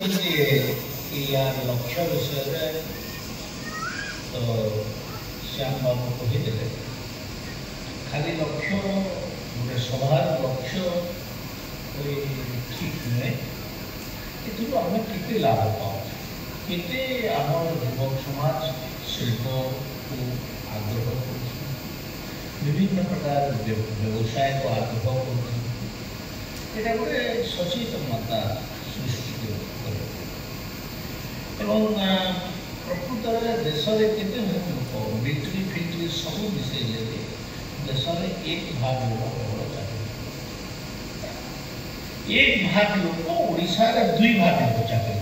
यार लक्ष्य विषय तो श्याम बाबू कहीदे खाली लक्ष्य गोटे सभार लक्ष्य कोई ठीक नुहे ये आम के लाभ पाऊ के आम युवक समाज शिल्प को आग्रह कर विभिन्न प्रकार व्यवसाय को आग्रह कर गोटे सचेतनता सृष्टि प्रकृत देश में लोक मिलिट्री फिल्ट्री सब मिसैले देश में 1 भाग लोक केवल चाकरी 1 भाग लोक ओडिशा 2 भाग लोक चाकरी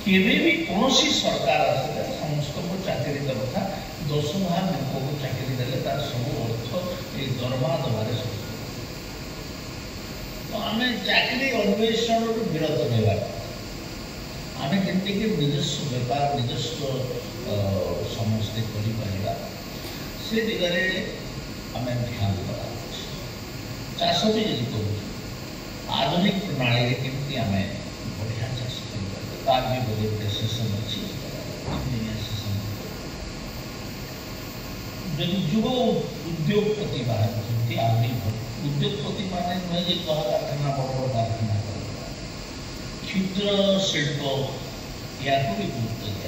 केवे भी कौन सरकार आसे समस्त को चाकरी दवा था 10 भाग लोक को चाकरी देले तार सब अर्थ ये दरमा दबार सब तो आम चाकरी अन्वेषण विरत नहीं आम केमती निजस्व व्यापार निजस्व समस्ते कर से दिगरे आम ध्यान दवा चाष भी यदि कर आधुनिक प्रणाली केमती आम बढ़िया चाष कर तार भी बहुत सेसन अच्छी सेसन जदि युव उद्योगपति बाहर उद्योगपति मान नुहे जे कह कारखाना बड़ बड़ कारखाना क्षुद्र शिल्प या भी गुरुत्व दिया।